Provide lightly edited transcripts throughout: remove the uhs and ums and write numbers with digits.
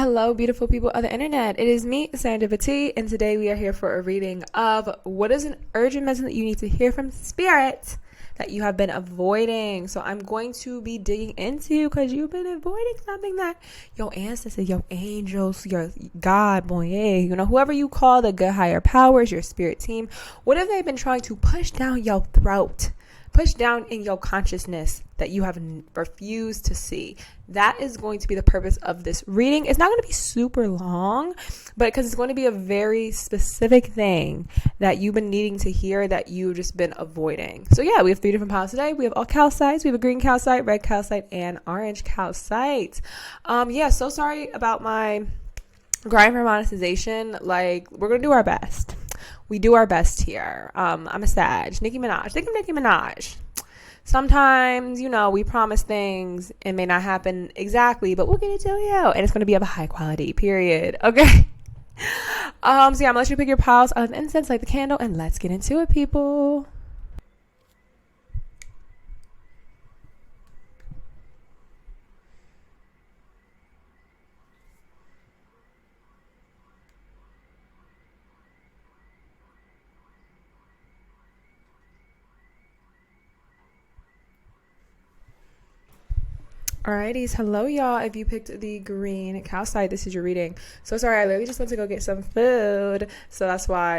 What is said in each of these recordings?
Hello, beautiful people of the internet. It is me, Serendipity, and today we are here for a reading of what is an urgent message that you need to hear from Spirit that you have been avoiding. So I'm going to be digging into because you've been avoiding something that your ancestors, your angels, your God, boy, whoever you call the good higher powers, your spirit team, what have they been trying to push down your throat? Push down in your consciousness that you have refused to see. That is going to be the purpose of this reading. It's not going to be super long, but because it's going to be a very specific thing that you've been needing to hear that you've just been avoiding. So yeah, we have 3 different piles today. We have all calcites. We have a green calcite, red calcite, and orange calcite. So sorry about my grind for monetization. Like, we're going to do our best. We do our best here. I'm a Sag. Nicki Minaj. Think of Nicki Minaj. Sometimes, we promise things. It may not happen exactly, but we'll get it to you. And it's going to be of a high quality, period. Okay? I'm going to let you pick your piles of incense, light the candle, and let's get into it, people. Alrighties, hello y'all. If you picked the green calcite, this is your reading. So sorry, I literally just went to go get some food, so that's why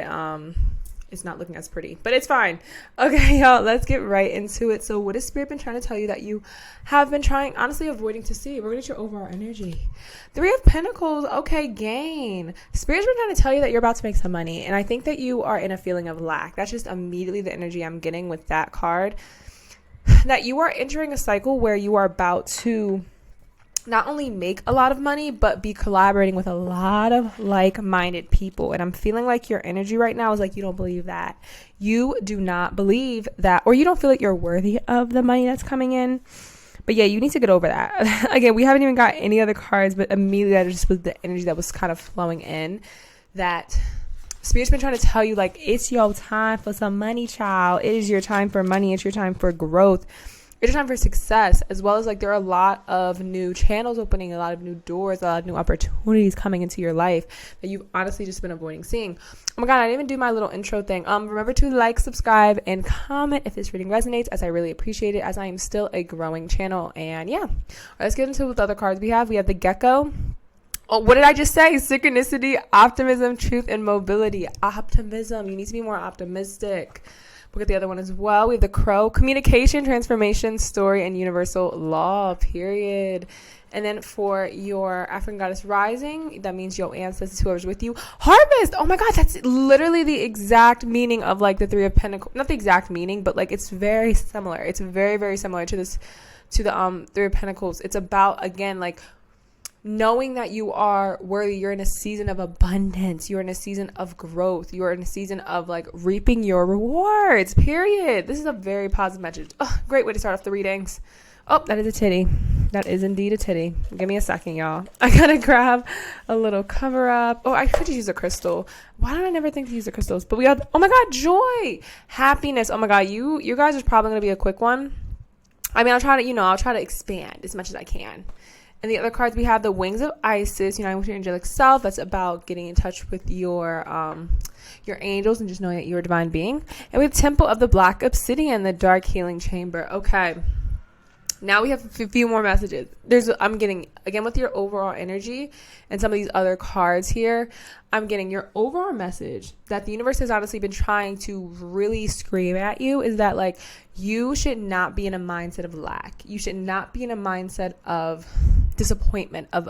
it's not looking as pretty, but it's fine. Okay, y'all, let's get right into it. So what has Spirit been trying to tell you that you have been trying, honestly, avoiding to see? We're gonna get your overall energy. 3 of Pentacles, okay, gain. Spirit's been trying to tell you that you're about to make some money, and I think that you are in a feeling of lack. That's just immediately the energy I'm getting with that card. That you are entering a cycle where you are about to not only make a lot of money, but be collaborating with a lot of like-minded people. And I'm feeling like your energy right now is like, you don't believe that. You do not believe that, or you don't feel like you're worthy of the money that's coming in. But yeah, you need to get over that. Again, we haven't even got any other cards, but immediately that just was the energy that was kind of flowing in, that Spirit's been trying to tell you, like, it's your time for some money, child. It is your time for money. It's your time for growth. It's your time for success, as well as, like, there are a lot of new channels opening, a lot of new doors, a lot of new opportunities coming into your life that you've honestly just been avoiding seeing. Oh my God, I didn't even do my little intro thing. Remember to like, subscribe, and comment if this reading resonates, as I really appreciate it, as I am still a growing channel. And yeah, let's get into the other cards we have. We have the Gecko. Oh, what did I just say? Synchronicity, optimism, truth, and mobility. Optimism. You need to be more optimistic. Look at the other one as well. We have the Crow. Communication, transformation, story, and universal law, period. And then for your African Goddess Rising, that means your ancestors, whoever's with you. Harvest. Oh my God, that's literally the exact meaning of, like, the 3 of Pentacles. Not the exact meaning, but, like, it's very similar. It's very, very similar to the 3 of Pentacles. It's about, again, like, knowing that you are worthy. You're in a season of abundance. You're in a season of growth. You're in a season of, like, reaping your rewards, period. This is a very positive message. Oh, great way to start off the readings. Oh, that is a titty. That is indeed a titty. Give me a second, y'all. I gotta grab a little cover up. Oh, I could just use a crystal. Why don't I never think to use the crystals? But we have, oh my God, joy, happiness. Oh my God, you guys is probably gonna be a quick one. I mean, I'll try to expand as much as I can. And the other cards, we have the Wings of Isis, uniting with your angelic self. That's about getting in touch with your angels and just knowing that you're a divine being. And we have Temple of the Black Obsidian, the Dark Healing Chamber. Okay. Now we have a few more messages. I'm getting, again, with your overall energy and some of these other cards here, I'm getting your overall message that the universe has honestly been trying to really scream at you is that, like, you should not be in a mindset of lack. You should not be in a mindset of disappointment, of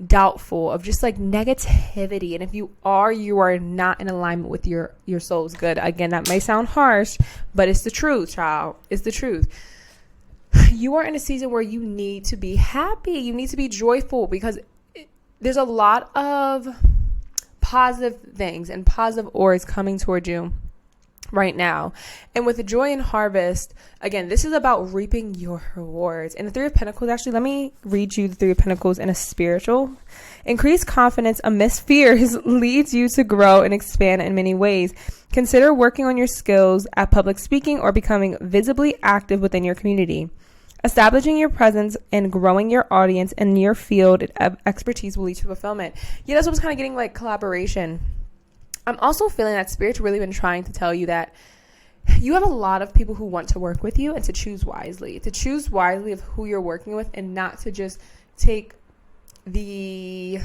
doubtful, of just, like, negativity. And if you are not in alignment with your soul's good. Again, that may sound harsh, but it's the truth, child. It's the truth. You are in a season where you need to be happy. You need to be joyful because there's a lot of positive things and positive auras coming toward you right now. And with the joy and harvest, again, this is about reaping your rewards. And the 3 of Pentacles, actually, let me read you the 3 of Pentacles in a spiritual. Increased confidence amidst fears leads you to grow and expand in many ways. Consider working on your skills at public speaking or becoming visibly active within your community. Establishing your presence and growing your audience in your field of expertise will lead to fulfillment. Yeah, that's what I was kind of getting, like collaboration. I'm also feeling that Spirit's really been trying to tell you that you have a lot of people who want to work with you, and to choose wisely of who you're working with, and not to just take the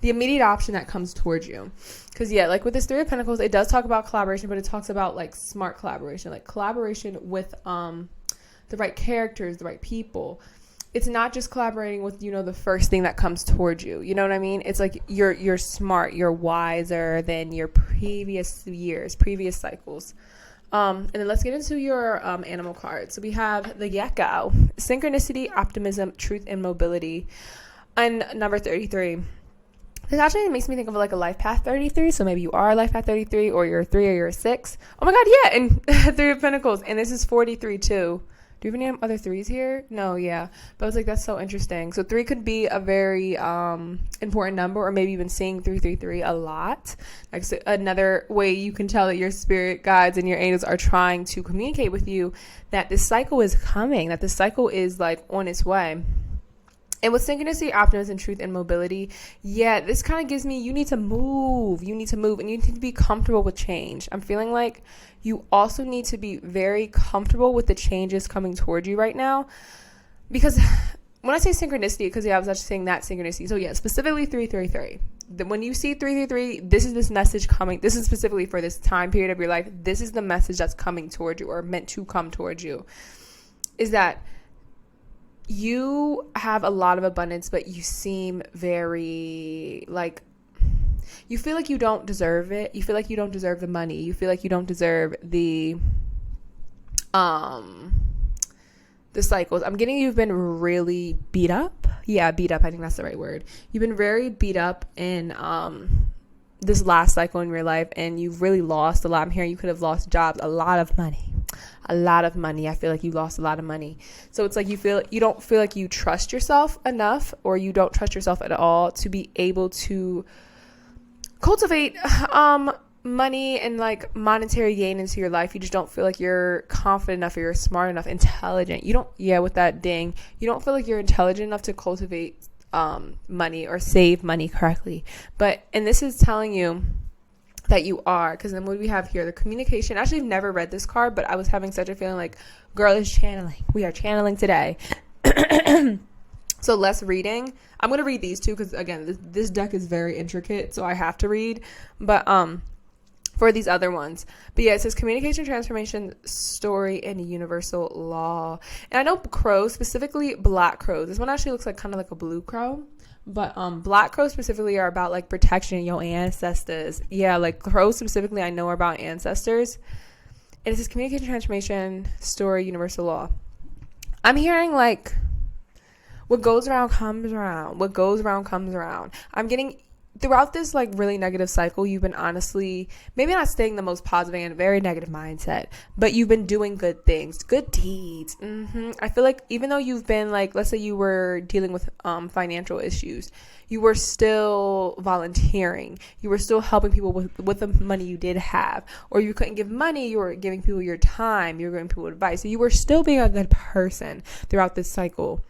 immediate option that comes towards you. Because yeah, like with this Three of Pentacles, it does talk about collaboration, but it talks about like smart collaboration, like collaboration with the right characters, the right people. It's not just collaborating with, you know, the first thing that comes towards you. You know what I mean? It's like you're smart, you're wiser than your previous years, previous cycles. And then let's get into your animal cards. So we have the gecko, synchronicity, optimism, truth, and mobility. And number 33. This actually makes me think of like a life path 33. So maybe you are a life path 33, or you're a 3, or you're a 6. Oh my God, yeah, and Three of Pentacles. And this is 43 too. Do you have any other 3s here? No, yeah. But I was like, that's so interesting. So 3 could be a very important number, or maybe you've been seeing 333 a lot. Like, so another way you can tell that your spirit guides and your angels are trying to communicate with you that this cycle is coming, that this cycle is like on its way. And with synchronicity, optimism, truth, and mobility, yeah, this kind of gives me, you need to move, and you need to be comfortable with change. I'm feeling like you also need to be very comfortable with the changes coming towards you right now. Because when I say synchronicity, because yeah, I was actually saying that synchronicity. So yeah, specifically 333. When you see 333, this is this message coming. This is specifically for this time period of your life. This is the message that's coming towards you, or meant to come towards you. Is that you have a lot of abundance, but you seem very like, you feel like you don't deserve it. You feel like you don't deserve the money. You feel like you don't deserve the cycles. I'm getting, you've been really beat up. Yeah, beat up. I think that's the right word. You've been very beat up in this last cycle in your life, and you've really lost a lot. I'm hearing you could have lost jobs, a lot of money. I feel like you lost a lot of money. So it's like you don't feel like you trust yourself enough, or you don't trust yourself at all to be able to cultivate money and like monetary gain into your life. You just don't feel like you're confident enough, or you're smart enough, intelligent. With that ding, you don't feel like you're intelligent enough to cultivate money or save money correctly. And this is telling you that you are, because then what we have here, the communication. Actually, I've never read this card, but I was having such a feeling like, girl is channeling. We are channeling today. So less reading. I'm going to read these two because, again, this deck is very intricate, so I have to read. But for these other ones. But yeah, it says communication, transformation, story, and universal law. And I know crows, specifically black crows. This one actually looks like kind of like a blue crow. But black crows specifically are about like protection, your ancestors. Yeah, like crows specifically I know are about ancestors. And it says communication, transformation, story, universal law. I'm hearing like what goes around comes around. What goes around comes around. I'm getting throughout this like really negative cycle, you've been honestly maybe not staying the most positive and very negative mindset, but you've been doing good things, good deeds. I feel like even though you've been like, let's say you were dealing with financial issues, you were still volunteering, you were still helping people with the money you did have, or you couldn't give money, you were giving people your time, you were giving people advice. So you were still being a good person throughout this cycle,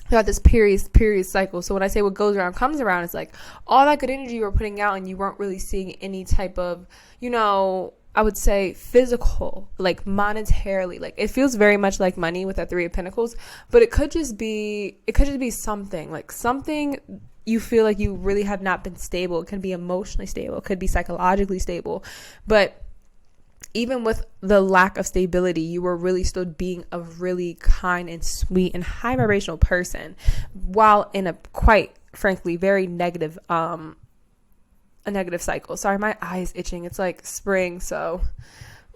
throughout this period cycle. So when I say what goes around comes around, it's like all that good energy you were putting out, and you weren't really seeing any type of, I would say physical, like monetarily, like it feels very much like money with that Three of Pentacles, but it could just be something, like something you feel like you really have not been stable. It can be emotionally stable, it could be psychologically stable, but even with the lack of stability, you were really still being a really kind and sweet and high vibrational person, while in a quite frankly very negative a negative cycle. Sorry, my eye is itching. It's like spring, so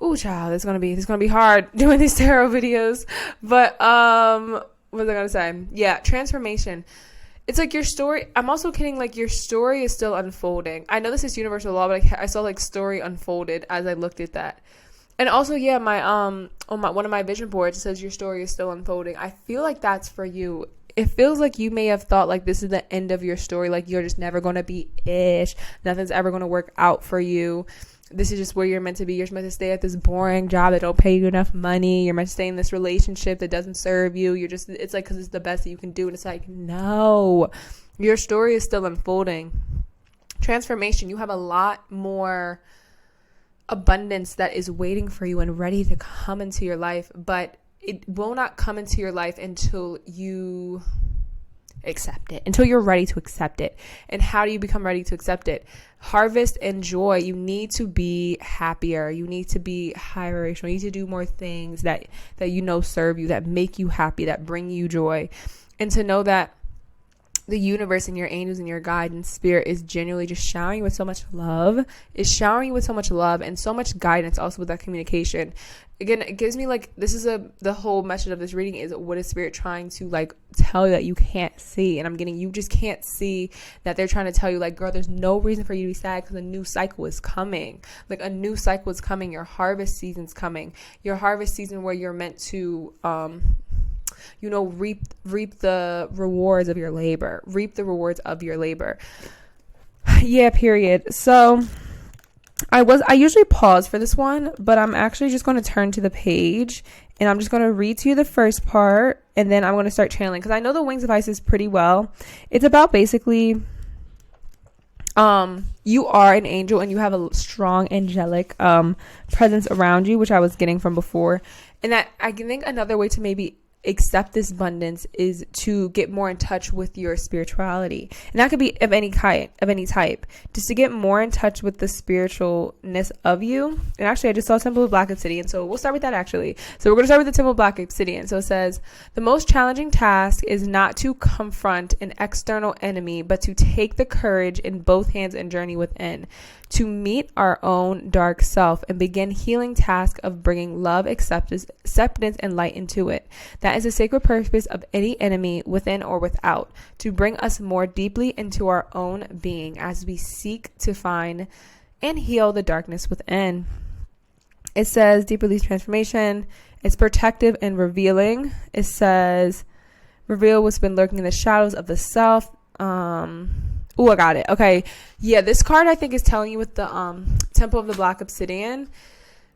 ooh, child, it's gonna be hard doing these tarot videos. But what was I gonna say? Yeah, transformation. It's like your story. I'm also kidding. Like your story is still unfolding. I know this is universal law, but I saw like story unfolded as I looked at that. And also, yeah, my on one of my vision boards, it says your story is still unfolding. I feel like that's for you. It feels like you may have thought like this is the end of your story. Like you're just never going to be ish. Nothing's ever going to work out for you. this is just where you're meant to be. You're meant to stay at this boring job that don't pay you enough money. You're meant to stay in this relationship that doesn't serve you. It's like, because it's the best that you can do. And it's like, no, your story is still unfolding. Transformation, you have a lot more abundance that is waiting for you and ready to come into your life, but it will not come into your life until you accept it, until you're ready to accept it. And how do you become ready to accept it? Harvest and joy. You need to be happier. You need to be high vibrational. You need to do more things that serve you, that make you happy, that bring you joy. And to know that the universe and your angels and your guide and spirit is genuinely just showering you with so much love, and so much guidance also with that communication. Again, it gives me like, the whole message of this reading is, what is spirit trying to like tell you that you can't see? And I'm getting, you just can't see that they're trying to tell you like, girl, there's no reason for you to be sad, because a new cycle is coming. Like, a new cycle is coming. Your harvest season's coming. Your harvest season where you're meant to, reap the rewards of your labor. Yeah, period. So I usually pause for this one, but I'm actually just going to turn to the page, and I'm just going to read to you the first part, and then I'm going to start channeling, because I know the Wings of Isis pretty well. It's about basically, you are an angel and you have a strong angelic presence around you, which I was getting from before. And that, I think another way to maybe accept this abundance is to get more in touch with your spirituality, and that could be of any type, just to get more in touch with the spiritualness of you. And actually, I just saw Temple of Black Obsidian, so we'll start with that actually. So we're going to start with the Temple of Black Obsidian. So it says, the most challenging task is not to confront an external enemy, but to take the courage in both hands and journey within, to meet our own dark self and begin healing task of bringing love, acceptance, and light into it. That is the sacred purpose of any enemy, within or without, to bring us more deeply into our own being as we seek to find and heal the darkness within. It says deep release transformation. It's protective and revealing. It says reveal what's been lurking in the shadows of the self. Oh, I got it. Okay. Yeah, this card I think is telling you with the Temple of the Black Obsidian.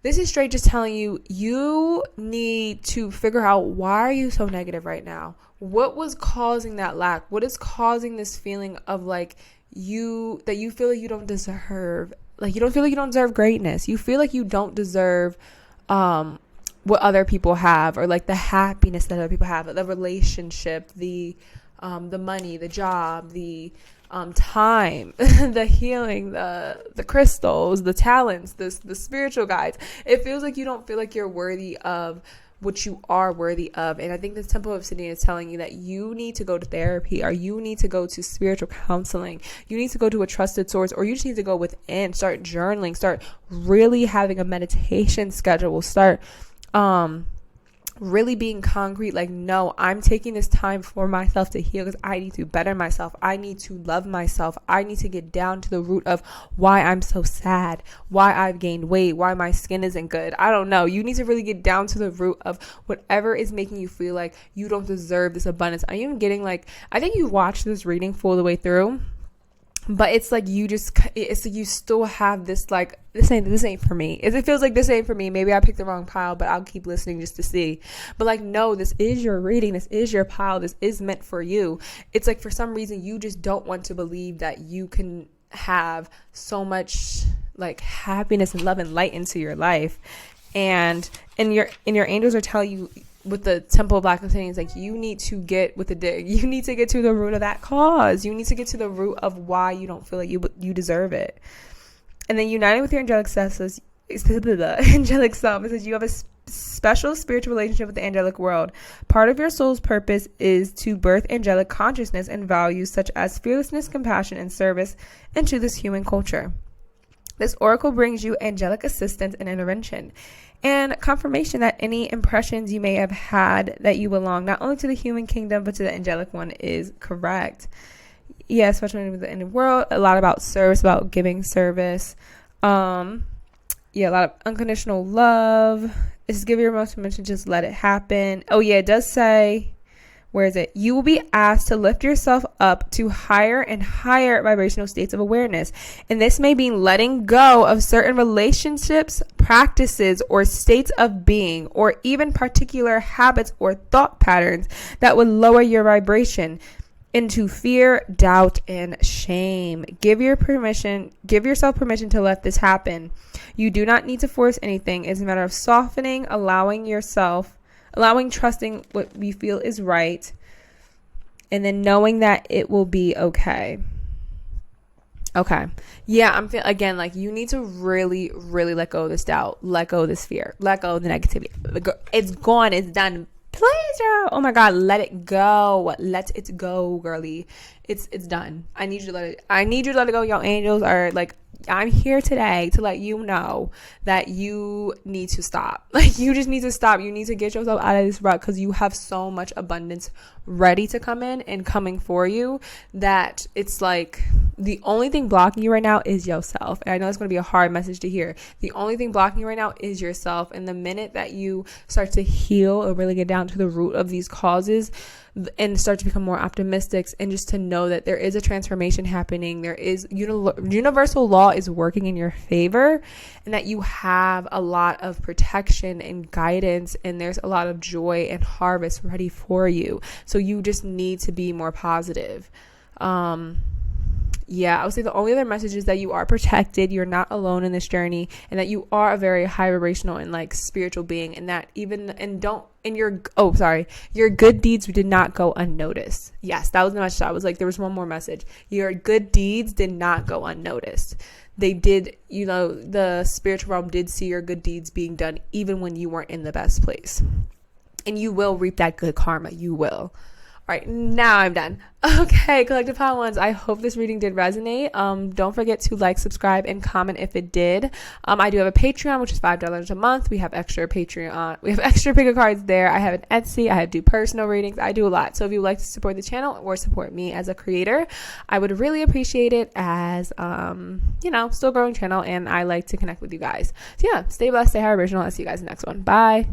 This is straight just telling you, you need to figure out, why are you so negative right now? What was causing that lack? What is causing this feeling of like that you feel like you don't deserve, like you don't feel like you don't deserve greatness. You feel like you don't deserve what other people have, or like the happiness that other people have, the relationship, the money, the job, the time, the healing, the crystals, the talents, the spiritual guides. It feels like you don't feel like you're worthy of what you are worthy of. And I think this Temple of Obsidian is telling you that you need to go to therapy, or you need to go to spiritual counseling. You need to go to a trusted source, or you just need to go within, start journaling, start really having a meditation schedule, start really being concrete, like, no, I'm taking this time for myself to heal, because I need to better myself. I need to love myself. I need to get down to the root of why I'm so sad, why I've gained weight, why my skin isn't good. I don't know. You need to really get down to the root of whatever is making you feel like you don't deserve this abundance. I'm even getting like, I think you watched this reading full the way through, but it's like it's like you still have this like, this ain't for me. It feels like this ain't for me. Maybe I picked the wrong pile, but I'll keep listening just to see. But like, no, this is your reading. This is your pile. This is meant for you. It's like, for some reason, you just don't want to believe that you can have so much like happiness and love and light into your life. And your angels are telling you, with the Temple of Black Obsidian, it's like, you need to get with the dig. You need to get to the root of that cause. You need to get to the root of why you don't feel like you deserve it. And then uniting with your angelic self says, it says you have a special spiritual relationship with the angelic world. Part of your soul's purpose is to birth angelic consciousness and values such as fearlessness, compassion, and service into this human culture. This oracle brings you angelic assistance and intervention, and confirmation that any impressions you may have had that you belong not only to the human kingdom but to the angelic one is correct. Yeah, especially in the end of the world, a lot about service, about giving service. A lot of unconditional love. Just give your most attention, just let it happen. Oh yeah, it does say Where is it? You will be asked to lift yourself up to higher and higher vibrational states of awareness. And this may mean letting go of certain relationships, practices, or states of being, or even particular habits or thought patterns that would lower your vibration into fear, doubt, and shame. Give yourself permission to let this happen. You do not need to force anything. It's a matter of softening, trusting what we feel is right, and then knowing that it will be okay. Okay. Yeah, I'm feeling, again, like you need to really, really let go of this doubt, let go of this fear, let go of the negativity. It's gone. It's done. Please, girl. Oh my God, let it go. Let it go, girly. It's done. I need you to let it go. Your angels are like, I'm here today to let you know that you need to stop. Like, you just need to stop. You need to get yourself out of this rut, because you have so much abundance ready to come in and coming for you that it's like the only thing blocking you right now is yourself. And I know it's going to be a hard message to hear. The only thing blocking you right now is yourself. And the minute that you start to heal or really get down to the root of these causes and start to become more optimistic, and just to know that there is a transformation happening, there is universal law is working in your favor, and that you have a lot of protection and guidance, and there's a lot of joy and harvest ready for you. So you just need to be more positive. Yeah, I would say the only other message is that you are protected, you're not alone in this journey, and that you are a very high vibrational and like spiritual being, and that your good deeds did not go unnoticed. Yes, that was the message. I was like, there was one more message. Your good deeds did not go unnoticed. They did, the spiritual realm did see your good deeds being done even when you weren't in the best place. And you will reap that good karma. You will. All right, now I'm done. Okay, Collective Power Ones, I hope this reading did resonate. Don't forget to like, subscribe, and comment if it did. I do have a Patreon, which is $5 a month. We have extra Patreon. We have extra pick-a-cards there. I have an Etsy. I do personal readings. I do a lot. So if you would like to support the channel or support me as a creator, I would really appreciate it, as, still growing channel, and I like to connect with you guys. So yeah, stay blessed, stay high original. I'll see you guys in the next one. Bye.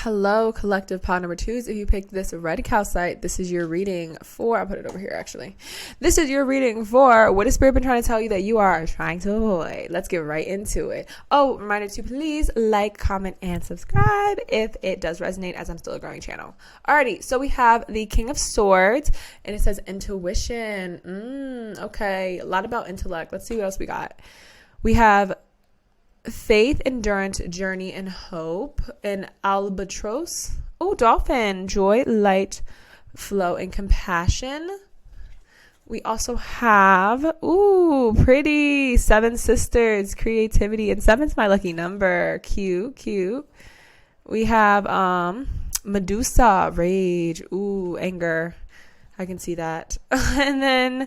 Hello, Collective Pod number 2s. If you picked this red calcite, this is your reading for, I'll put it over here actually. This is your reading for what has Spirit been trying to tell you that you are trying to avoid. Let's get right into it. Oh, reminder to please like, comment, and subscribe if it does resonate, as I'm still a growing channel. Alrighty, so we have the King of Swords, and it says intuition. Okay, a lot about intellect. Let's see what else we got. We have faith, endurance, journey, and hope. An albatross. Oh, dolphin. Joy, light, flow, and compassion. We also have, pretty, 7 sisters, creativity, and 7's my lucky number. Cute. We have Medusa, rage, anger. I can see that. And then,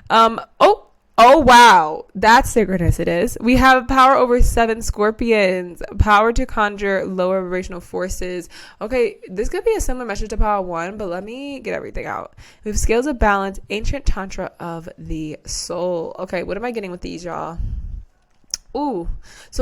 oh, wow. That's synchronicitous. We have power over 7 scorpions. Power to conjure lower vibrational forces. Okay, this could be a similar message to power 1, but let me get everything out. We have scales of balance, ancient tantra of the soul. Okay, what am I getting with these, y'all? So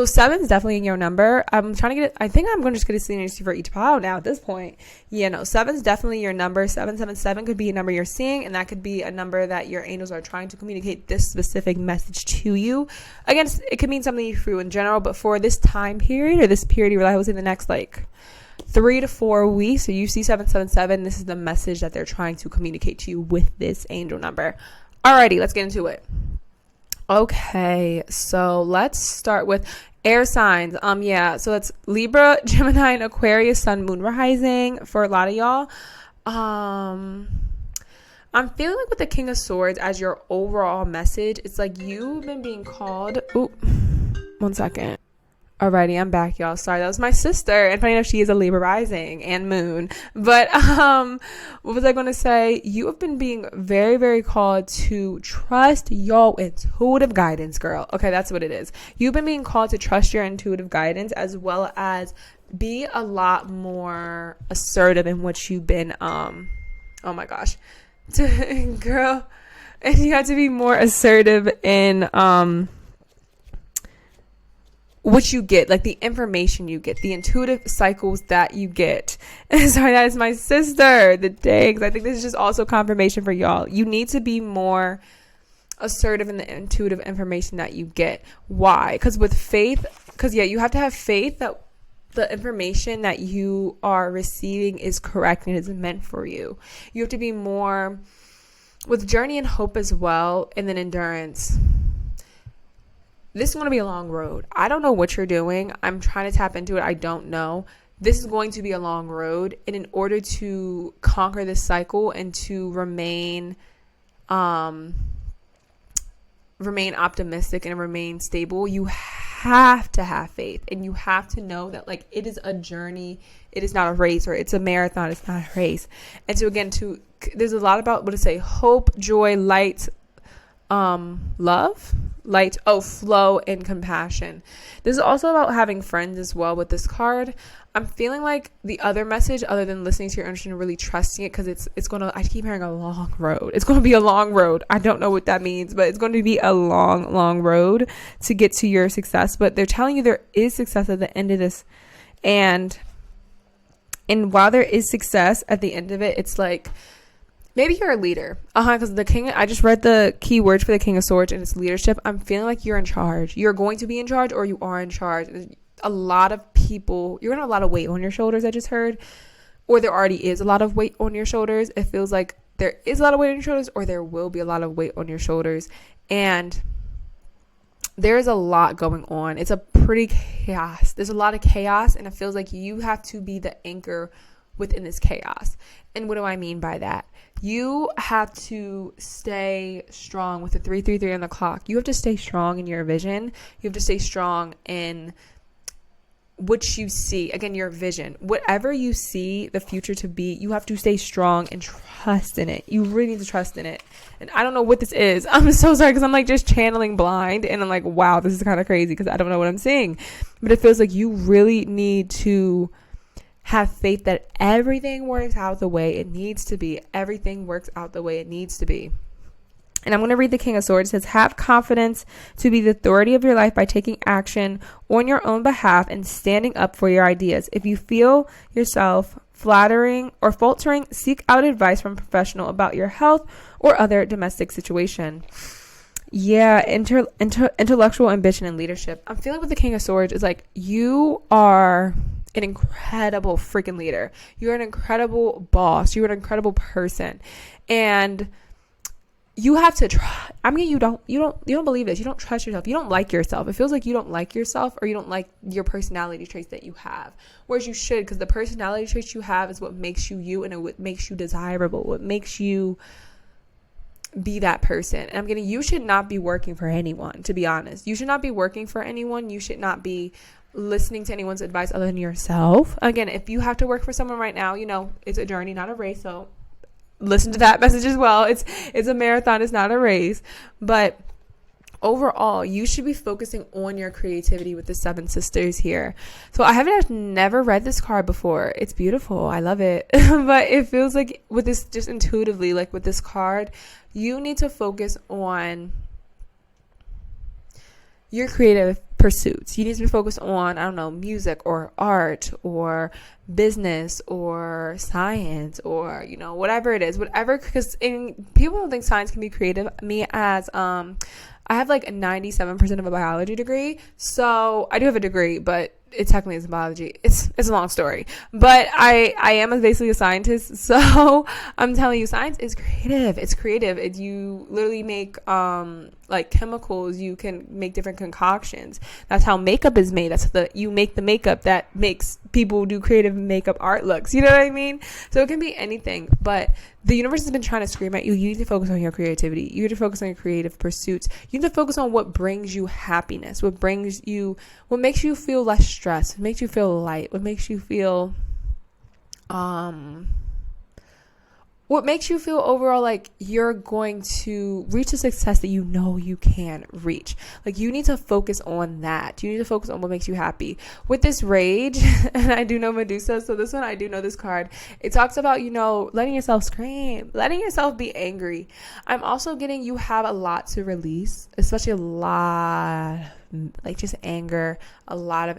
7's definitely in your number. I'm trying to get it. I think I'm just going to see energy for each pile now at this point. 7's definitely your number. 777 could be a number you're seeing, and that could be a number that your angels are trying to communicate this specific message to you. Again, it could mean something through in general, but for this time period, or this period, I would say the next 3 to 4 weeks. So you see 777. This is the message that they're trying to communicate to you with this angel number. Alrighty, let's get into it. Okay, so let's start with air signs. So that's Libra, Gemini, and Aquarius, Sun, Moon, Rising for a lot of y'all. I'm feeling like with the King of Swords as your overall message, it's like you've been being called. One second. Alrighty, I'm back, y'all. Sorry, that was my sister. And funny enough, she is a Libra rising and moon. But what was I going to say? You have been being very, very called to trust your intuitive guidance, girl. Okay, that's what it is. You've been being called to trust your intuitive guidance, as well as be a lot more assertive in what you've been, oh my gosh, girl. And you have to be more assertive in, what you get, like the information you get, the intuitive cycles that you get. Sorry, that is my sister. The dings. I think this is just also confirmation for y'all. You need to be more assertive in the intuitive information that you get. Why? Because with faith, you have to have faith that the information that you are receiving is correct and is meant for you. You have to be more with journey and hope as well, and then endurance. This is going to be a long road. I don't know what you're doing. I'm trying to tap into it. I don't know. This is going to be a long road. And in order to conquer this cycle and to remain optimistic and remain stable, you have to have faith. And you have to know that, like, it is a journey. It is not a race, or it's a marathon. It's not a race. And so again, there's a lot about what to say: hope, joy, light, love, light, flow, and compassion. This is also about having friends as well with this card. I'm feeling like the other message, other than listening to your intuition and really trusting it, because it's going to, I keep hearing a long road. It's going to be a long road. I don't know what that means, but it's going to be a long, long road to get to your success. But they're telling you there is success at the end of this. And while there is success at the end of it, it's like, maybe you're a leader. Because the king, I just read the key words for the King of Swords, and it's leadership. I'm feeling like you're in charge. You're going to be in charge, or you are in charge. A lot of people, you're going to have a lot of weight on your shoulders, I just heard. Or there already is a lot of weight on your shoulders. It feels like there is a lot of weight on your shoulders, or there will be a lot of weight on your shoulders. And there is a lot going on. It's a pretty chaos. There's a lot of chaos, and it feels like you have to be the anchor within this chaos. And what do I mean by that? You have to stay strong with the 333 on the clock. You have to stay strong in your vision. You have to stay strong in what you see. Again, your vision. Whatever you see the future to be, you have to stay strong and trust in it. You really need to trust in it. And I don't know what this is. I'm so sorry, because I'm like just channeling blind, and I'm like, wow, this is kind of crazy because I don't know what I'm seeing. But it feels like you really need to have faith that everything works out the way it needs to be. Everything works out the way it needs to be. And I'm going to read the King of Swords. It says, have confidence to be the authority of your life by taking action on your own behalf and standing up for your ideas. If you feel yourself flattering or faltering, seek out advice from a professional about your health or other domestic situation. Yeah, intellectual ambition and leadership. I'm feeling with the King of Swords is like, you are an incredible freaking leader. You're an incredible boss. You're an incredible person. And you have to try. I mean, you don't believe this. You don't trust yourself. You don't like yourself. It feels like you don't like yourself, or you don't like your personality traits that you have. Whereas you should, because the personality traits you have is what makes you you, and what makes you desirable, what makes you be that person. And you should not be working for anyone, to be honest. You should not be working for anyone. You should not be listening to anyone's advice other than yourself. Again, if you have to work for someone right now, it's a journey, not a race. So listen to that message as well. It's a marathon. It's not a race. But overall, you should be focusing on your creativity with the Seven Sisters here. So I've never read this card before. It's beautiful. I love it. But it feels like with this, just intuitively, like with this card, you need to focus on your creative pursuits. You need to be focused on, I don't know, music or art or business or science or, whatever it is, because people don't think science can be creative. Me as, I have like a 97% of a biology degree. So I do have a degree, but it technically isn't biology. It's a long story, but I am basically a scientist. So I'm telling you, science is creative. It's creative. You literally make, like chemicals. You can make different concoctions. That's how makeup is made. You make the makeup that makes people do creative makeup art looks. You know what I mean? So it can be anything, but the universe has been trying to scream at you. You need to focus on your creativity. You need to focus on your creative pursuits. You need to focus on what brings you happiness, what makes you feel less stressed, what makes you feel light, what makes you feel, what makes you feel overall like you're going to reach the success that you know you can reach. Like, you need to focus on that. You need to focus on what makes you happy. With this rage, and I do know Medusa, so this one, I do know this card. It talks about, letting yourself scream, letting yourself be angry. I'm also getting, you have a lot to release, especially a lot like just anger, a lot of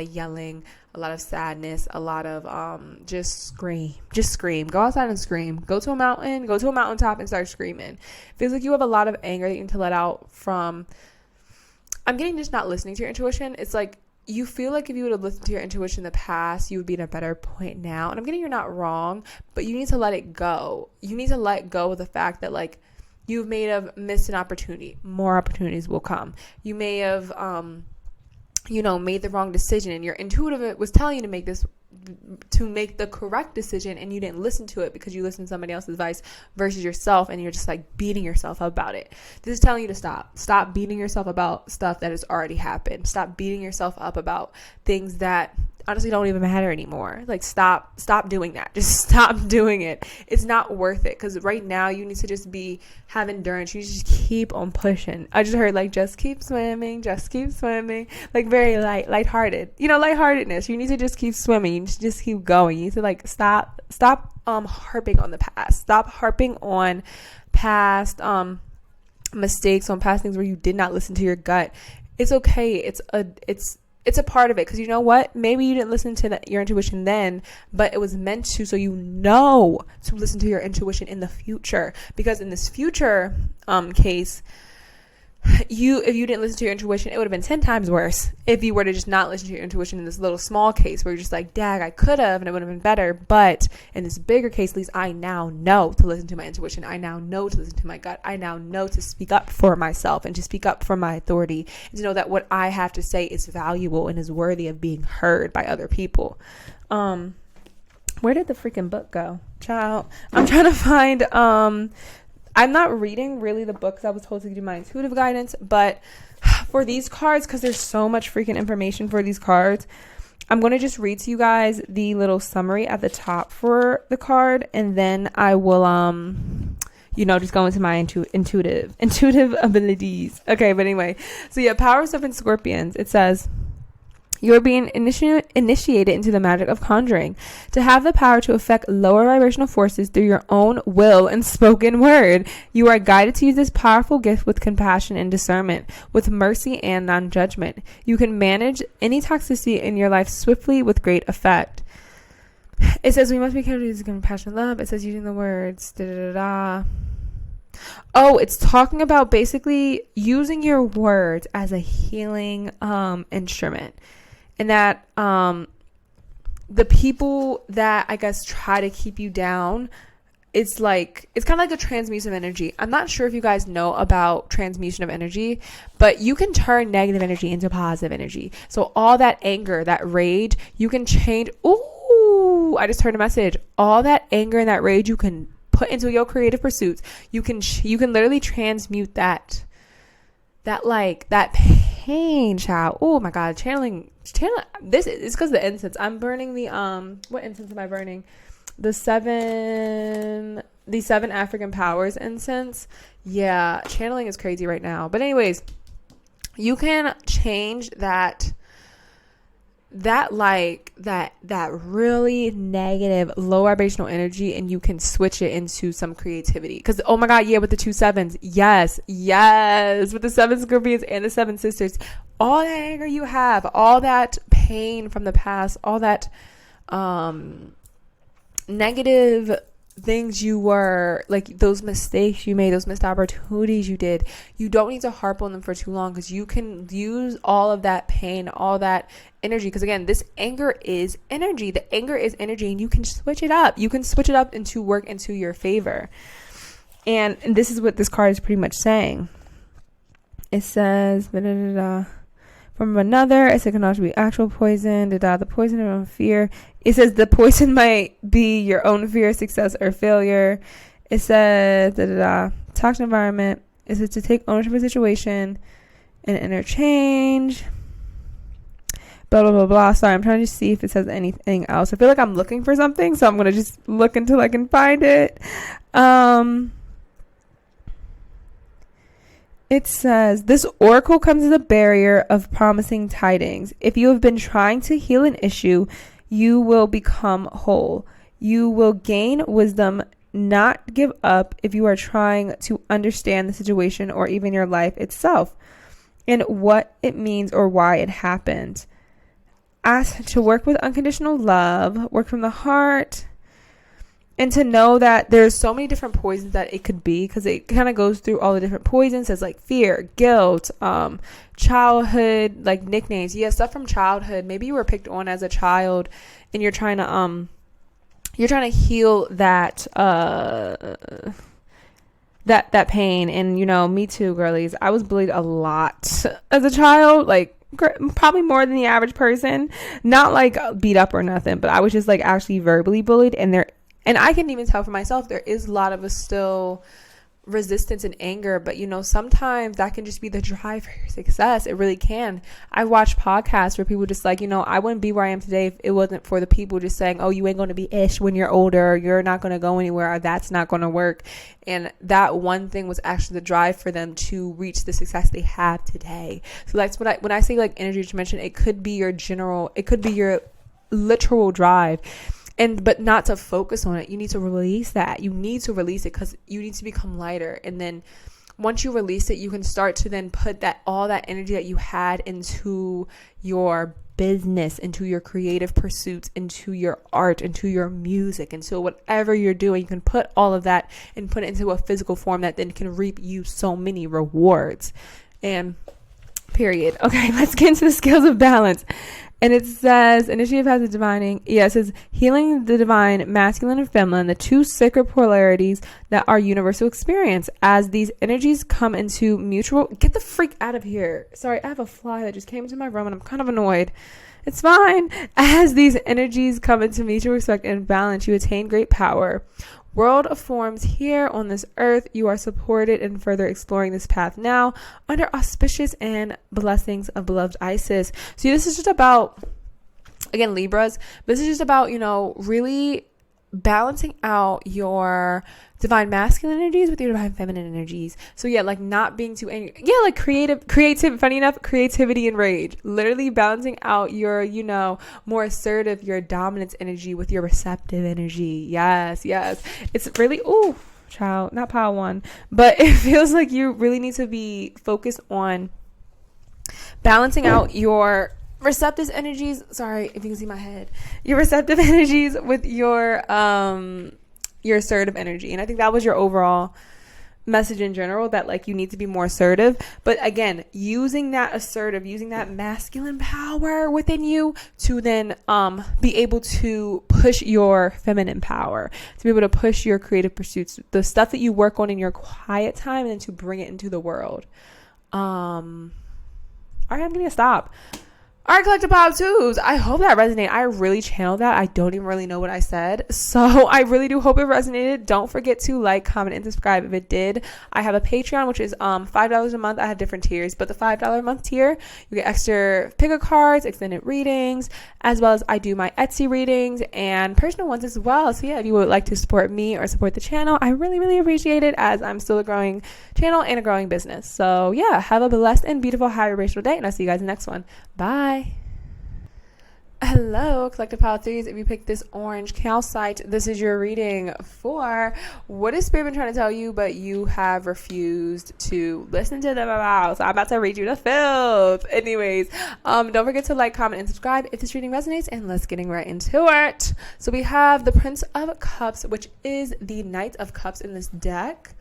yelling, a lot of sadness, a lot of just scream. Go outside and scream. Go to a mountaintop and start screaming. Feels like you have a lot of anger that you need to let out from. I'm getting just not listening to your intuition. It's like you feel like if you would have listened to your intuition in the past, you would be in a better point now. And I'm getting you're not wrong, but you need to let it go. You need to let go of the fact that like you may have missed an opportunity. More opportunities will come. You may have, made the wrong decision, and your intuitive was telling you to make the correct decision, and you didn't listen to it because you listened to somebody else's advice versus yourself, and you're just like beating yourself up about it. This is telling you to stop beating yourself about stuff that has already happened. Stop beating yourself up about things that honestly don't even matter anymore. Like stop doing that. Just stop doing it. It's not worth it, because right now you need to just have endurance. You just keep on pushing. I just heard like just keep swimming, like very lighthearted. Lightheartedness. You need to just keep swimming. You need to just keep going. You need to like stop harping on the past. Stop harping on past mistakes, on past things where you did not listen to your gut. It's okay. It's a part of it, because you know what? Maybe you didn't listen to your intuition then, but it was meant to, so to listen to your intuition in the future. Because in this future case, if you didn't listen to your intuition, it would have been 10 times worse if you were to just not listen to your intuition in this little small case where you're just like, dag, I could have, and it would have been better. But in this bigger case, at least I now know to listen to my intuition. I now know to listen to my gut. I now know to speak up for myself and to speak up for my authority, and to know that what I have to say is valuable and is worthy of being heard by other people. Where did the freaking book go? Child, I'm trying to find, I'm not reading really the books I was told to do my intuitive guidance, but for these cards, because there's so much freaking information for these cards, I'm going to just read to you guys the little summary at the top for the card, and then I will, just go into my intuitive abilities. Okay, but anyway, so yeah, power stuff in Scorpions. It says, you are being initiated into the magic of conjuring, to have the power to affect lower vibrational forces through your own will and spoken word. You are guided to use this powerful gift with compassion and discernment, with mercy and non-judgment. You can manage any toxicity in your life swiftly with great effect. It says we must be careful to use compassion and love. It says using the words Oh, it's talking about basically using your words as a healing instrument. And that the people that I guess try to keep you down, it's kind of like a transmutation of energy. I'm not sure if you guys know about transmutation of energy, but you can turn negative energy into positive energy. So all that anger, that rage, you can change. Ooh, I just heard a message. All that anger and that rage you can put into your creative pursuits. You can literally transmute that pain, child. Oh my God, channeling. This is because the incense. I'm burning the what incense am I burning? The seven African powers incense. Yeah, channeling is crazy right now. But anyways, you can change that really negative low vibrational energy, and you can switch it into some creativity. Because oh my God, yeah, with the 2 sevens, yes, with the 7 Scorpions and the 7 sisters, all that anger you have, all that pain from the past, all that negative things you were, like those mistakes you made, those missed opportunities you did, you don't need to harp on them for too long, because you can use all of that pain, all that energy, because again, this anger is energy. The anger is energy, and you can switch it up. You can switch it up into work into your favor. And this is what this card is pretty much saying. It says from another, it can also be actual poison, the poison of your own fear. It says the poison might be your own fear, success, or failure. It says toxic environment. It says to take ownership of a situation and interchange. Blah, blah, blah, blah. Sorry, I'm trying to see if it says anything else. I feel like I'm looking for something, so I'm going to just look until I can find it. It says, this oracle comes as a barrier of promising tidings. If you have been trying to heal an issue, you will become whole. You will gain wisdom, not give up if you are trying to understand the situation or even your life itself. and what it means or why it happened. Ask to work with unconditional love, work from the heart, and to know that there's so many different poisons that it could be, because it kind of goes through all the different poisons as like fear, guilt, childhood, like nicknames. Yeah, stuff from childhood. Maybe you were picked on as a child and you're trying to heal that that pain. And you know, me too, girlies. I was bullied a lot as a child, like probably more than the average person. Not like beat up or nothing, but I was just like actually verbally bullied. And I can even tell for myself, there is a lot of us still resistance and anger, but you know, sometimes that can just be the drive for your success. It really can. I watched podcasts where people just like, you know, I wouldn't be where I am today if it wasn't for the people just saying, oh, you ain't going to be ish when you're older, you're not going to go anywhere, or that's not going to work. And that one thing was actually the drive for them to reach the success they have today. So that's what when I say like energy dimension, it could be your literal drive. But not to focus on it. You need to release that. You need to release it because you need to become lighter. And then once you release it, you can start to then put all that energy that you had into your business, into your creative pursuits, into your art, into your music, into whatever you're doing. You can put all of that and put it into a physical form that then can reap you so many rewards. And period. Okay, let's get into the scales of balance. And it says, initiative has a divining. Yeah, it says healing the divine, masculine and feminine, the two sacred polarities that are universal experience. As these energies come into mutual, get the freak out of here. Sorry, I have a fly that just came into my room and I'm kind of annoyed. It's fine. As these energies come into mutual respect and balance, you attain great power. World of forms here on this earth, you are supported in further exploring this path now under auspicious and blessings of beloved Isis. See, this is just about, again, Libras, this is just about, you know, really balancing out your divine masculine energies with your divine feminine energies. So yeah, like not being too angry. Yeah, like creative, funny enough, creativity and rage. Literally balancing out your, you know, more assertive, your dominance energy with your receptive energy. Yes. It's really, ooh, child, not power one, but it feels like you really need to be focused on balancing out your receptive energies. Sorry if you can see my head. Your receptive energies with your assertive energy. And I think that was your overall message in general, that like you need to be more assertive. But again, using that masculine power within you to then be able to push your feminine power, to be able to push your creative pursuits, the stuff that you work on in your quiet time, and then to bring it into the world. All right, I'm gonna stop. All right, Collective Power 2s. I hope that resonated. I really channeled that. I don't even really know what I said. So I really do hope it resonated. Don't forget to like, comment, and subscribe if it did. I have a Patreon, which is $5 a month. I have different tiers, but the $5 a month tier, you get extra pick-a-cards, extended readings, as well as I do my Etsy readings and personal ones as well. So yeah, if you would like to support me or support the channel, I really, really appreciate it, as I'm still a growing channel and a growing business. So yeah, have a blessed and beautiful high vibrational day, and I'll see you guys in the next one. Bye. Hello, Collective Power 3s. If you picked this orange calcite, this is your reading for what is Spirit been trying to tell you, but you have refused to listen to them about. So I'm about to read you the filth. Anyways, don't forget to like, comment, and subscribe if this reading resonates, and let's get right into it. So we have the Prince of Cups, which is the Knight of Cups in this deck.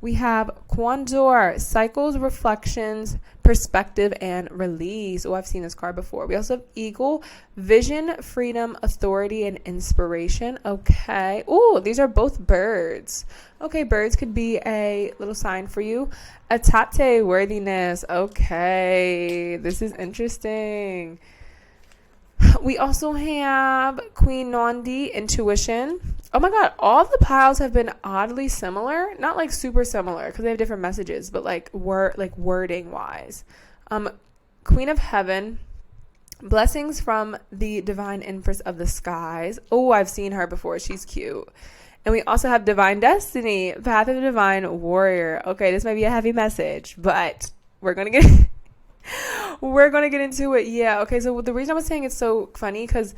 We have Quandor, cycles, reflections, perspective, and release. Oh, I've seen this card before. We also have Eagle, vision, freedom, authority, and inspiration. Okay. Oh, these are both birds. Okay, birds could be a little sign for you. Atate, worthiness. Okay, this is interesting. We also have Queen Nandi, intuition. Oh my god, all the piles have been oddly similar. Not like super similar because they have different messages, but like wording wise. Queen of Heaven, blessings from the divine empress of the skies. Oh, I've seen her before. She's cute. And we also have Divine Destiny, Path of the Divine Warrior. Okay, this might be a heavy message, but we're going to get into it. Yeah, okay, so the reason I was saying it's so funny because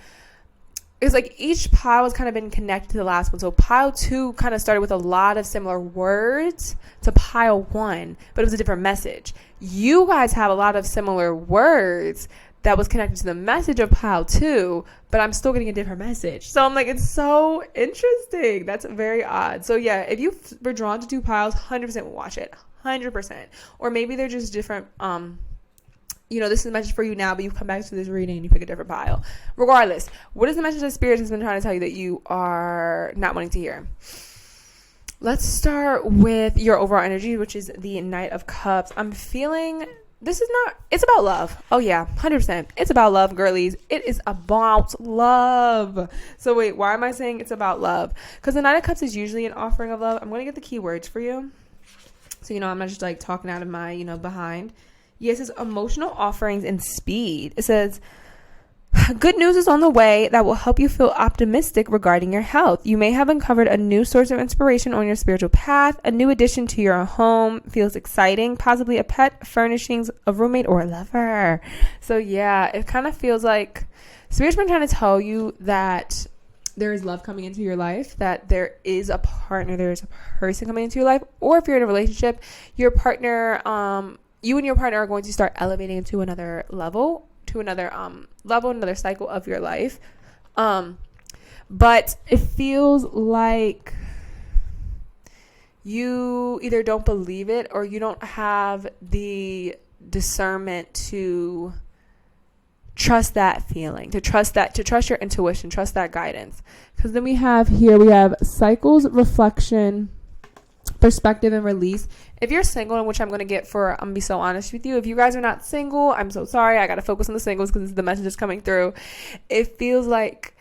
it's like each pile has kind of been connected to the last one. So pile 2 kind of started with a lot of similar words to pile 1, but it was a different message. You guys have a lot of similar words that was connected to the message of pile 2, but I'm still getting a different message. So I'm like, it's so interesting. That's very odd. So yeah, if you were drawn to 2 piles, 100% watch it. 100%. Or maybe they're just different, this is a message for you now, but you come back to this reading and you pick a different pile. Regardless, what is the message that Spirit has been trying to tell you that you are not wanting to hear? Let's start with your overall energy, which is the Knight of Cups. I'm feeling it's about love. Oh yeah, 100%. It's about love, girlies. It is about love. So wait, why am I saying it's about love? Because the Knight of Cups is usually an offering of love. I'm going to get the key words for you. So, I'm not just like talking out of my, behind. Yes, it's emotional offerings and speed. It says, good news is on the way that will help you feel optimistic regarding your health. You may have uncovered a new source of inspiration on your spiritual path. A new addition to your home feels exciting, possibly a pet, furnishings, a roommate, or a lover. So yeah, it kind of feels like Spirit's been trying to tell you that there is love coming into your life, that there is a partner, there is a person coming into your life, or if you're in a relationship, your partner, you and your partner are going to start elevating into another level, another cycle of your life. But it feels like you either don't believe it or you don't have the discernment to trust that feeling, to trust your intuition, trust that guidance. Because then we have cycles, reflection, perspective, and release. If you're single, and which I'm going to be so honest with you, if you guys are not single, I'm so sorry. I got to focus on the singles because the message is coming through. It feels like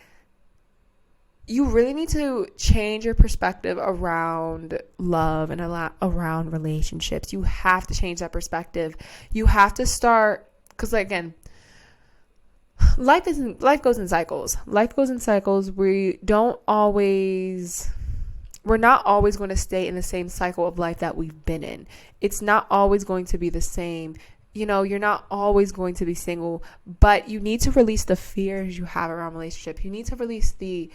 you really need to change your perspective around love and around relationships. You have to change that perspective. You have to start, because again, life goes in cycles. Life goes in cycles. We're not always going to stay in the same cycle of life that we've been in. It's not always going to be the same. You're not always going to be single, but you need to release the fears you have around relationship. You need to release the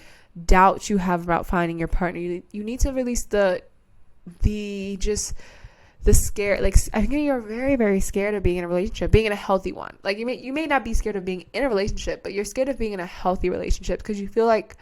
doubts you have about finding your partner. You need to release the scare. Like, I think you're very, very scared of being in a relationship, being in a healthy one. Like, you may not be scared of being in a relationship, but you're scared of being in a healthy relationship because you feel like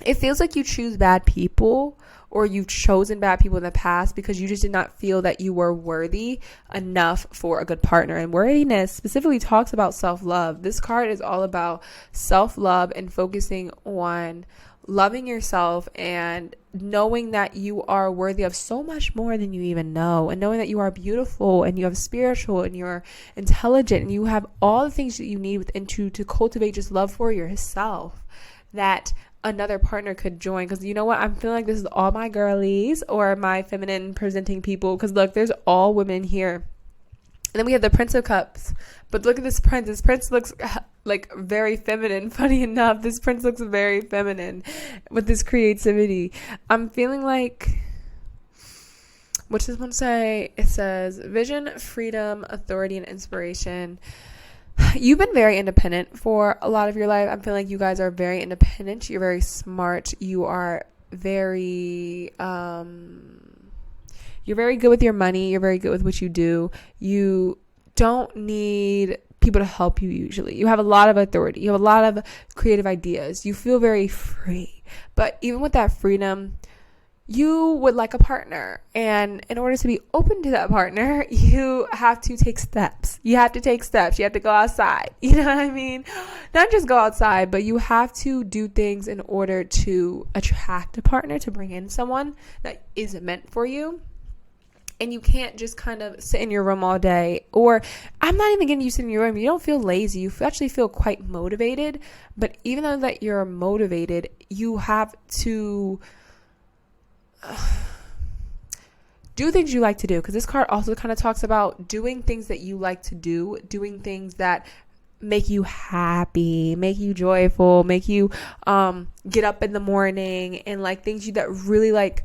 it feels like you choose bad people, or you've chosen bad people in the past because you just did not feel that you were worthy enough for a good partner. And worthiness specifically talks about self-love. This card is all about self-love and focusing on loving yourself and knowing that you are worthy of so much more than you even know, and knowing that you are beautiful and you have spiritual and you're intelligent and you have all the things that you need within you to cultivate just love for yourself, that another partner could join. Because you know what, I'm feeling like this is all my girlies or my feminine presenting people, because look, there's all women here. And then we have the Prince of Cups, but look at this prince. This prince looks like very feminine. Funny enough, this prince looks very feminine with this creativity. I'm feeling like, what does this one say? It says vision, freedom, authority, and inspiration. You've been very independent for a lot of your life. I'm feeling like you guys are very independent. You're very smart. You are very you're very good with your money. You're very good with what you do. You don't need people to help you usually. You have a lot of authority. You have a lot of creative ideas. You feel very free. But even with that freedom, you would like a partner. And in order to be open to that partner, you have to take steps. You have to go outside. You know what I mean? Not just go outside, but you have to do things in order to attract a partner, to bring in someone that is meant for you. And you can't just kind of sit in your room all day. Or I'm not even getting you sit in your room. You don't feel lazy. You actually feel quite motivated. But even though that you're motivated, you have to do things you like to do. Because this card also kind of talks about doing things that you like to do. Doing things that make you happy, make you joyful, make you get up in the morning. And like things that really like,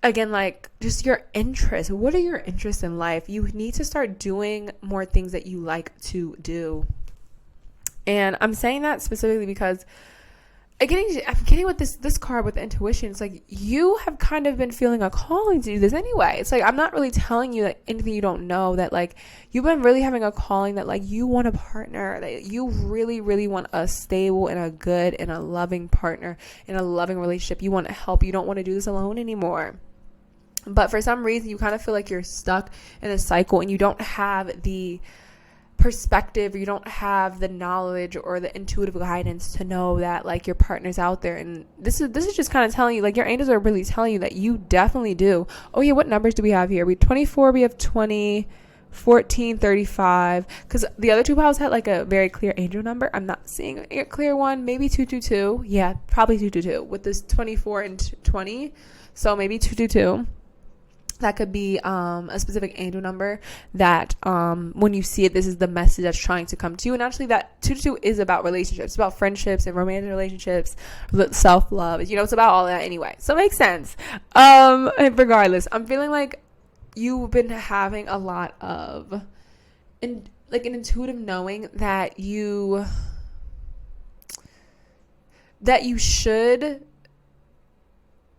again, like just your interests. What are your interests in life? You need to start doing more things that you like to do. And I'm saying that specifically because I'm getting with this card with the intuition. It's like you have kind of been feeling a calling to do this anyway. It's like I'm not really telling you that anything you don't know, that like you've been really having a calling, that like you want a partner, that you really, really want a stable and a good and a loving partner in a loving relationship. You want to help. You don't want to do this alone anymore. But for some reason, you kind of feel like you're stuck in a cycle and you don't have the perspective, or you don't have the knowledge or the intuitive guidance to know that like your partner's out there. And this is just kind of telling you, like your angels are really telling you that you definitely do. Oh yeah, what numbers do we have here? We have 24, we have 20, 14, 35, because the other two piles had like a very clear angel number. I'm not seeing a clear one. Maybe 222. Yeah, probably 222 with this 24 and 20. So maybe 222. That could be a specific angel number that when you see it, this is the message that's trying to come to you. And actually that 222 is about relationships. It's about friendships and romantic relationships, self-love. You know, it's about all that anyway. So it makes sense. Regardless, I'm feeling like you've been having a lot of an intuitive knowing that you should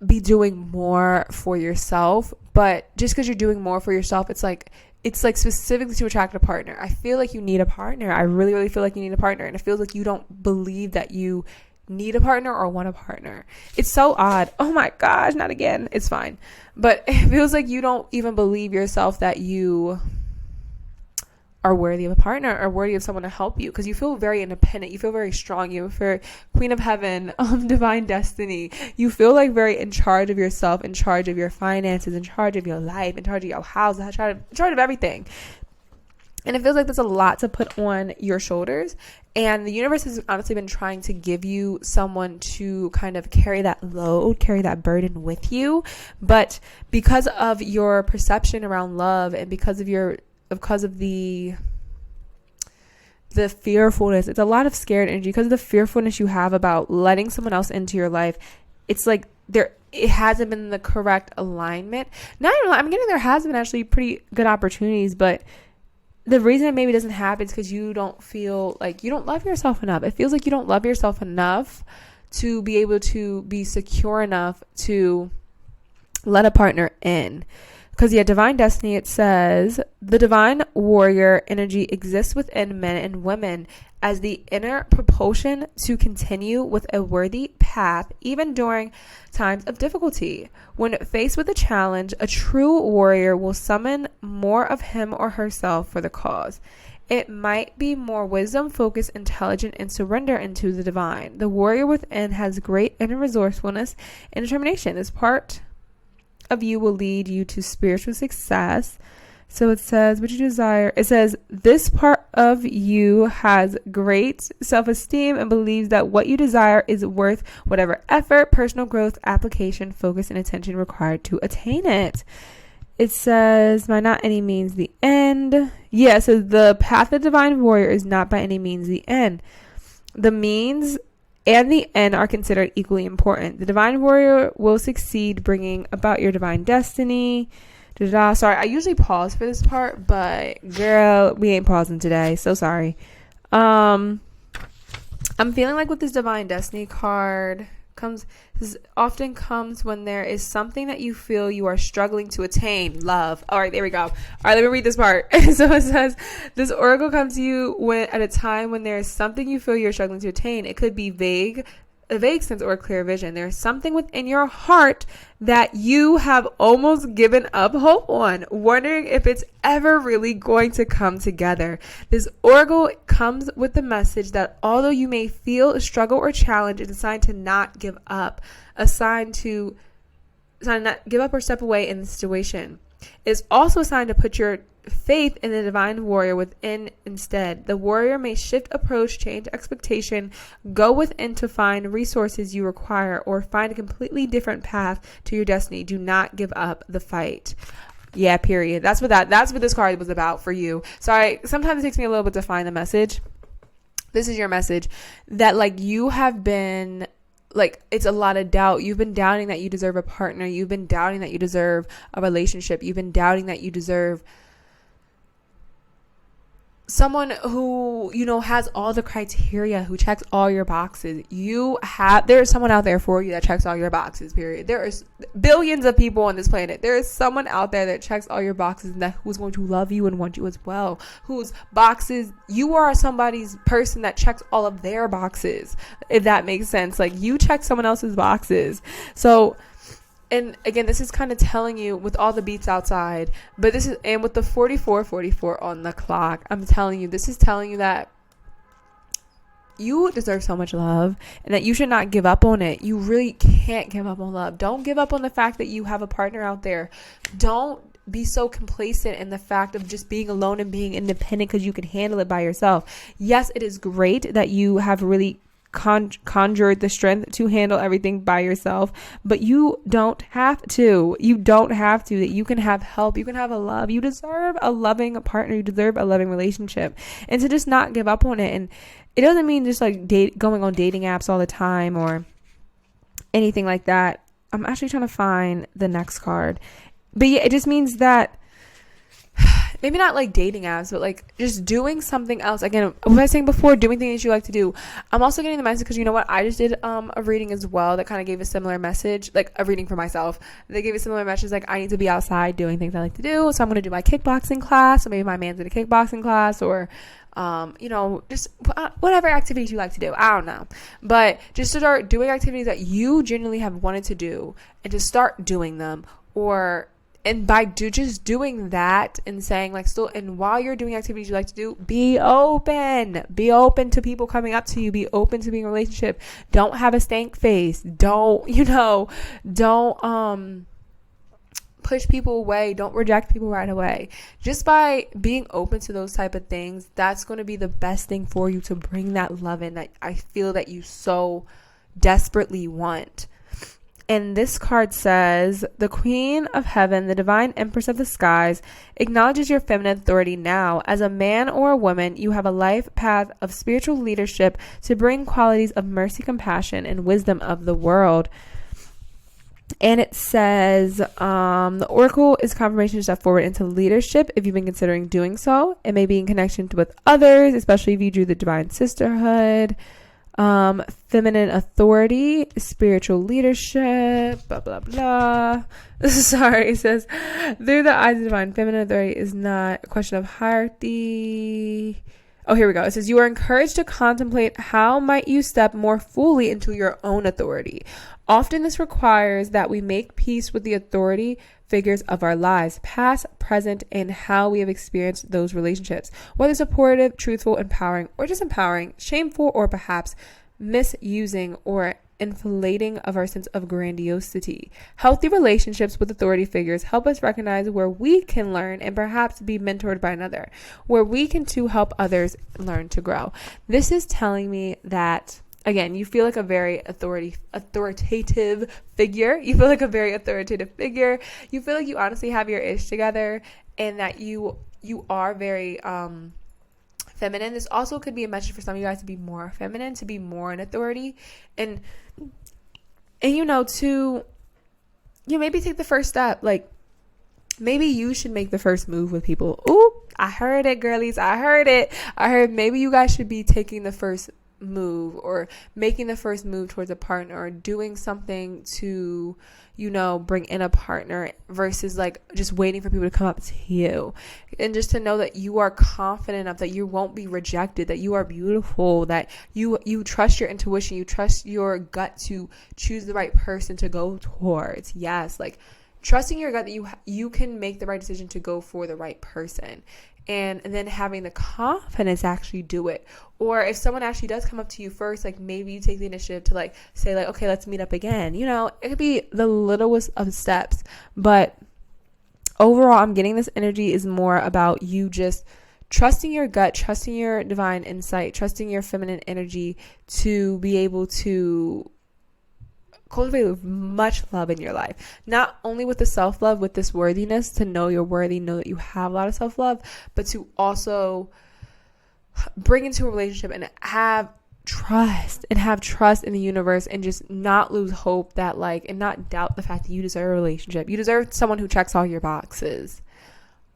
be doing more for yourself. But just because you're doing more for yourself, it's like specifically to attract a partner. I feel like you need a partner. I really, really feel like you need a partner. And it feels like you don't believe that you need a partner or want a partner. It's so odd. Oh my gosh, not again. It's fine. But it feels like you don't even believe yourself that you are worthy of a partner or worthy of someone to help you, because you feel very independent. You feel very strong. You feel Queen of Heaven, divine destiny. You feel like very in charge of yourself, in charge of your finances, in charge of your life, in charge of your house, in charge of everything. And it feels like there's a lot to put on your shoulders. And the universe has honestly been trying to give you someone to kind of carry that load, carry that burden with you. But because of your perception around love and because of the fearfulness, it's a lot of scared energy. Because of the fearfulness you have about letting someone else into your life, it's like it hasn't been the correct alignment. I'm getting there has been actually pretty good opportunities, but the reason it maybe doesn't happen is because you don't feel like you don't love yourself enough. It feels like you don't love yourself enough to be able to be secure enough to let a partner in. Because, divine destiny, it says, the divine warrior energy exists within men and women as the inner propulsion to continue with a worthy path, even during times of difficulty. When faced with a challenge, a true warrior will summon more of him or herself for the cause. It might be more wisdom, focus, intelligent, and surrender into the divine. The warrior within has great inner resourcefulness and determination. This part of you will lead you to spiritual success. So it says, what you desire. It says, this part of you has great self-esteem and believes that what you desire is worth whatever effort, personal growth, application, focus, and attention required to attain it. It says, by not any means the end. Yeah, it says, the path of divine warrior is not by any means the end. The means and the end are considered equally important. The divine warrior will succeed bringing about your divine destiny. Sorry, I usually pause for this part, but girl, we ain't pausing today. So sorry. I'm feeling like with this divine destiny card this often comes when there is something that you feel you are struggling to attain. Love. All right, there we go. All right, let me read this part. So it says, this oracle comes to you at a time when there is something you feel you're struggling to attain. It could be a vague sense or a clear vision. There's something within your heart that you have almost given up hope on, wondering if it's ever really going to come together. This oracle comes with the message that although you may feel a struggle or challenge, it's a sign to not give up, a sign to not give up or step away in the situation. It's also a sign to put your faith in the divine warrior within instead. The warrior may shift approach, change expectation, go within to find resources you require, or find a completely different path to your destiny. Do not give up the fight. Yeah, period. That's what this card was about for you. Sorry, sometimes it takes me a little bit to find the message. This is your message that like you have been like, it's a lot of doubt. You've been doubting that you deserve a partner. You've been doubting that you deserve a relationship. You've been doubting that you deserve someone who, you know, has all the criteria, who checks all your boxes. There's someone out there for you that checks all your boxes, period. There is billions of people on this planet. There is someone out there that checks all your boxes and who's going to love you and want you as well. Whose boxes, you are somebody's person that checks all of their boxes, if that makes sense. Like, you check someone else's boxes. So, and again, this is kind of telling you with all the beats outside, but this is, and with the 44 on the clock, I'm telling you, this is telling you that you deserve so much love and that you should not give up on it. You really can't give up on love. Don't give up on the fact that you have a partner out there. Don't be so complacent in the fact of just being alone and being independent because you can handle it by yourself. Yes, it is great that you have really conjured the strength to handle everything by yourself, but you don't have to. That you can have help. You can have a love. You deserve a loving partner. You deserve a loving relationship, and to just not give up on it. And it doesn't mean just like going on dating apps all the time or anything like that. I'm actually trying to find the next card, but yeah, it just means that maybe not like dating apps, but like just doing something else. Again, what I was saying before, doing things you like to do. I'm also getting the message because you know what? I just did a reading as well that kind of gave a similar message, like a reading for myself. They gave a similar message like I need to be outside doing things I like to do. So I'm going to do my kickboxing class, or maybe my man's in a kickboxing class, or you know, just whatever activities you like to do. I don't know. But just to start doing activities that you genuinely have wanted to do and to start doing them, and by just doing that and saying like still, and while you're doing activities you like to do, be open to people coming up to you, be open to being in a relationship. Don't have a stank face. Don't push people away. Don't reject people right away. Just by being open to those type of things, that's going to be the best thing for you to bring that love in that I feel that you so desperately want. And this card says, the Queen of Heaven, the Divine Empress of the Skies, acknowledges your feminine authority now. As a man or a woman, you have a life path of spiritual leadership to bring qualities of mercy, compassion, and wisdom of the world. And it says, the Oracle is confirmation to step forward into leadership if you've been considering doing so. It may be in connection with others, especially if you drew the Divine Sisterhood. Feminine authority, spiritual leadership, blah, blah, blah. Sorry, it says, through the eyes of divine feminine authority is not a question of hierarchy. Oh, here we go. It says, you are encouraged to contemplate how might you step more fully into your own authority. Often this requires that we make peace with the authority figures of our lives, past, present, and how we have experienced those relationships, whether supportive, truthful, empowering, or disempowering, shameful, or perhaps misusing or inflating of our sense of grandiosity. Healthy relationships with authority figures help us recognize where we can learn and perhaps be mentored by another, where we can too help others learn to grow. This is telling me that, again, you feel like a very authoritative figure. You feel like a very authoritative figure. You feel like you honestly have your ish together and that you are very feminine. This also could be a message for some of you guys to be more feminine, to be more in authority, and you know, to maybe take the first step. Like, maybe you should make the first move with people. Ooh, I heard it, girlies. I heard maybe you guys should be taking the first move or making the first move towards a partner or doing something to, you know, bring in a partner versus like just waiting for people to come up to you. And just to know that you are confident enough that you won't be rejected, that you are beautiful, that you trust your intuition, you trust your gut to choose the right person to go towards. Yes, like trusting your gut that you can make the right decision to go for the right person. And then having the confidence to actually do it. Or if someone actually does come up to you first, like maybe you take the initiative to like say like, okay, let's meet up again. You know, it could be the littlest of steps. But overall, I'm getting this energy is more about you just trusting your gut, trusting your divine insight, trusting your feminine energy to be able to cultivate with much love in your life, not only with the self-love, with this worthiness, to know you're worthy, know that you have a lot of self-love, but to also bring into a relationship and have trust in the universe, and just not lose hope that like, and not doubt the fact that you deserve a relationship. You deserve someone who checks all your boxes.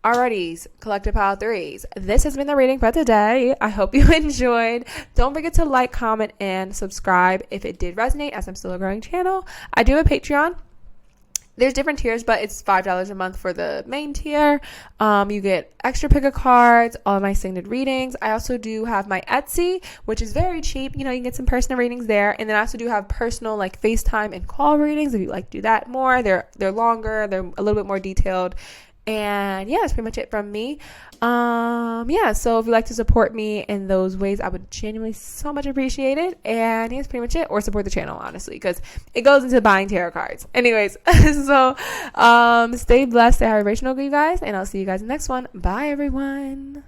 Alrighty, collective pile threes. This has been the reading for today. I hope you enjoyed. Don't forget to like, comment, and subscribe if it did resonate, as I'm still a growing channel. I do have a Patreon. There's different tiers, but it's $5 a month for the main tier. You get extra pick-a-cards, all of my signed readings. I also do have my Etsy, which is very cheap. You know, you can get some personal readings there. And then I also do have personal, like, FaceTime and call readings if you like to do that more. They're longer. They're a little bit more detailed. And yeah, that's pretty much it from me. So if you'd like to support me in those ways, I would genuinely so much appreciate it. And yeah, that's pretty much it. Or support the channel, honestly, because it goes into buying tarot cards. Anyways, so stay blessed, stay vibrational, you guys, and I'll see you guys in the next one. Bye, everyone.